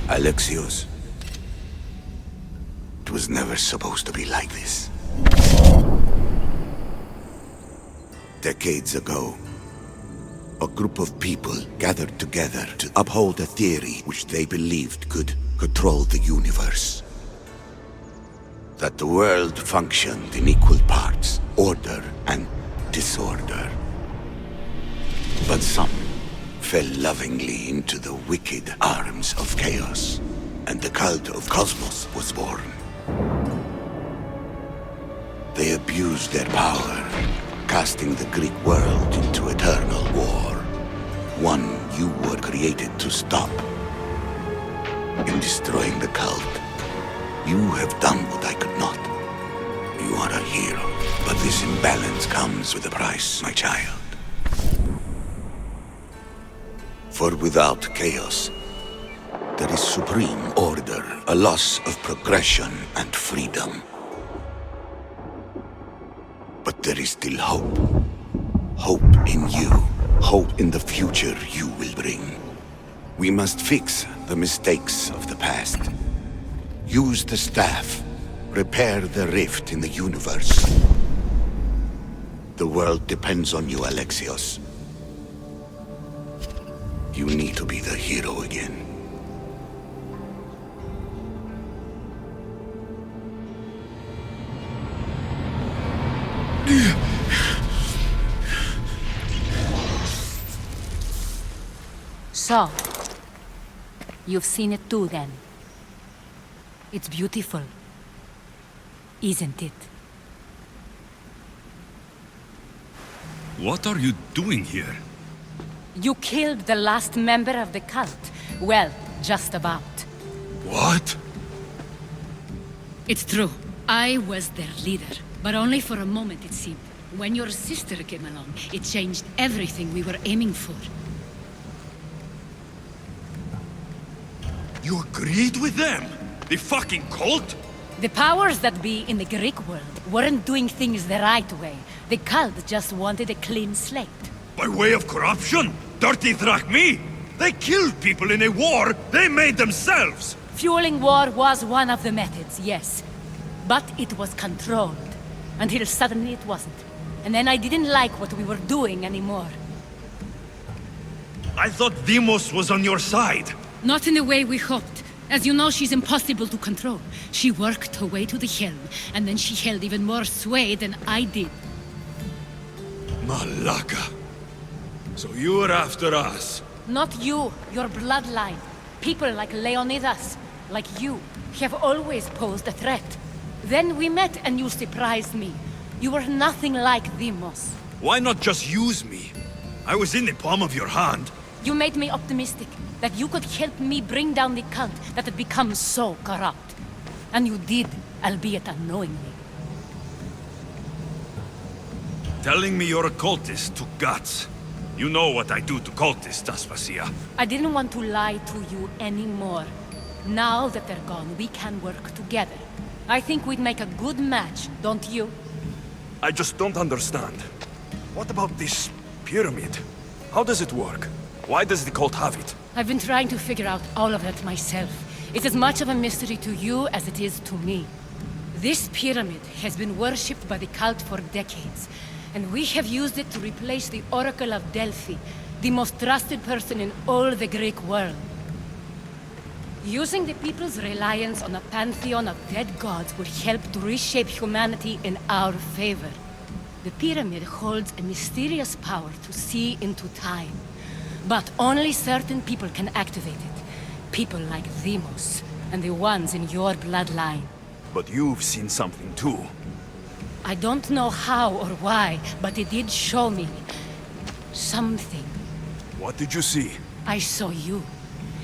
Alexios. It was never supposed to be like this. Decades ago, a group of people gathered together to uphold a theory which they believed could control the universe. That the world functioned in equal parts, order and disorder. But some fell lovingly into the wicked arms of chaos, and the cult of Cosmos was born. They abused their power, casting the Greek world into eternal war. One you were created to stop. In destroying the cult, you have done what I could not. You are a hero, but this imbalance comes with a price, my child. For without chaos, there is supreme order, a loss of progression and freedom. But there is still hope. Hope in you. Hope in the future you will bring. We must fix the mistakes of the past. Use the staff. Repair the rift in the universe. The world depends on you, Alexios. You need to be the hero again. So, you've seen it too then. It's beautiful, isn't it? What are you doing here? You killed the last member of the cult. Well, just about. What? It's true. I was their leader, but only for a moment it seemed. When your sister came along, it changed everything we were aiming for. You agreed with them? The fucking cult? The powers that be in the Greek world weren't doing things the right way. The cult just wanted a clean slate. By way of corruption? Dirty drachmi? They killed people in a war they made themselves! Fueling war was one of the methods, yes. But it was controlled. Until suddenly it wasn't. And then I didn't like what we were doing anymore. I thought Demos was on your side. Not in the way we hoped. As you know, she's impossible to control. She worked her way to the helm, and then she held even more sway than I did. Malaka. So you were after us? Not you, your bloodline. People like Leonidas, like you, have always posed a threat. Then we met and you surprised me. You were nothing like Demos. Why not just use me? I was in the palm of your hand. You made me optimistic that you could help me bring down the cult that had become so corrupt. And you did, albeit unknowingly. Telling me you're a cultist took guts. You know what I do to cultists, Aspasia. I didn't want to lie to you anymore. Now that they're gone, we can work together. I think we'd make a good match, don't you? I just don't understand. What about this pyramid? How does it work? Why does the cult have it? I've been trying to figure out all of that myself. It's as much of a mystery to you as it is to me. This pyramid has been worshipped by the cult for decades, and we have used it to replace the Oracle of Delphi, the most trusted person in all the Greek world. Using the people's reliance on a pantheon of dead gods will help to reshape humanity in our favor. The pyramid holds a mysterious power to see into time. But only certain people can activate it. People like Demos, and the ones in your bloodline. But you've seen something too. I don't know how or why, but it did show me something. What did you see? I saw you.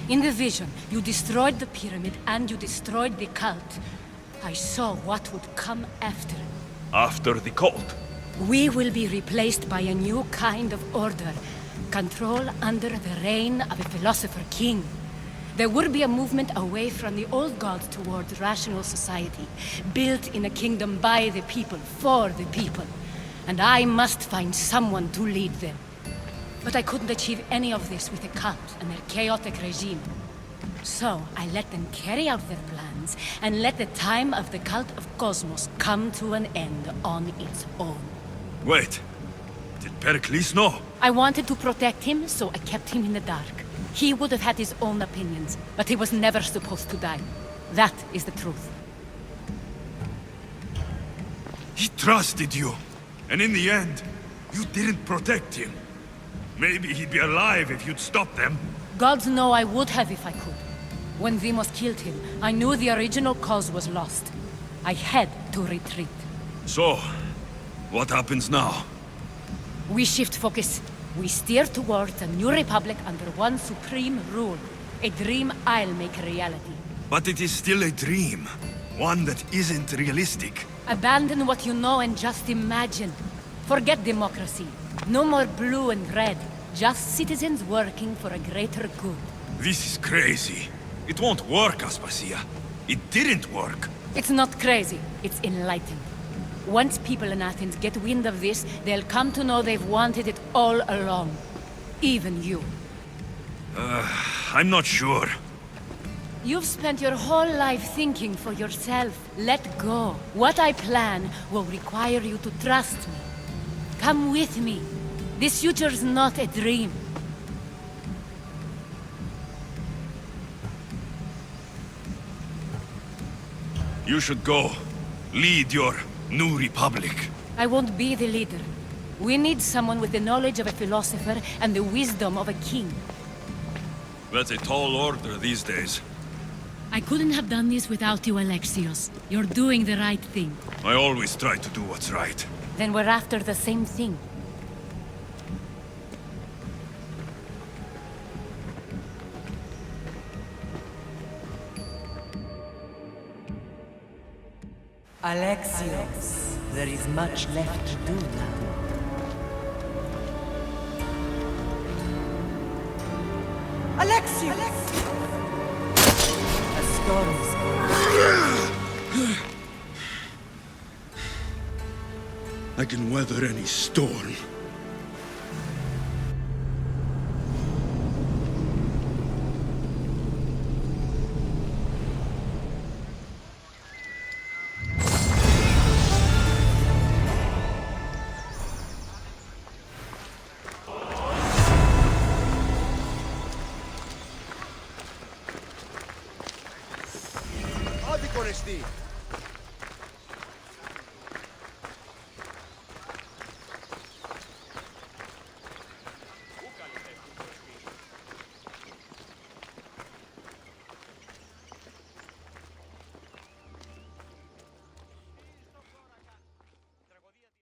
In the vision, you destroyed the pyramid and you destroyed the cult. I saw what would come after. After the cult. We will be replaced by a new kind of order. Control under the reign of a philosopher king. There will be a movement away from the old gods towards rational society, built in a kingdom by the people, for the people. And I must find someone to lead them. But I couldn't achieve any of this with the cult and their chaotic regime. So I let them carry out their plans, and let the time of the cult of Cosmos come to an end on its own. Wait. Did Pericles know? I wanted to protect him, so I kept him in the dark. He would have had his own opinions, but he was never supposed to die. That is the truth. He trusted you. And in the end, you didn't protect him. Maybe he'd be alive if you'd stopped them. Gods know I would have if I could. When Demos killed him, I knew the original cause was lost. I had to retreat. So, what happens now? We shift focus. We steer towards a new republic under one supreme rule. A dream I'll make a reality. But it is still a dream. One that isn't realistic. Abandon what you know and just imagine. Forget democracy. No more blue and red. Just citizens working for a greater good. This is crazy. It won't work, Aspasia. It didn't work. It's not crazy. It's enlightened. Once people in Athens get wind of this, they'll come to know they've wanted it all along. Even you. I'm not sure. You've spent your whole life thinking for yourself. Let go. What I plan will require you to trust me. Come with me. This future's not a dream. You should go. Lead your new republic. I won't be the leader. We need someone with the knowledge of a philosopher and the wisdom of a king. That's a tall order these days. I couldn't have done this without you, Alexios. You're doing the right thing. I always try to do what's right. Then we're after the same thing. Alexios, there is much left to do now. Alexios! A storm is coming. I can weather any storm. Odyssey.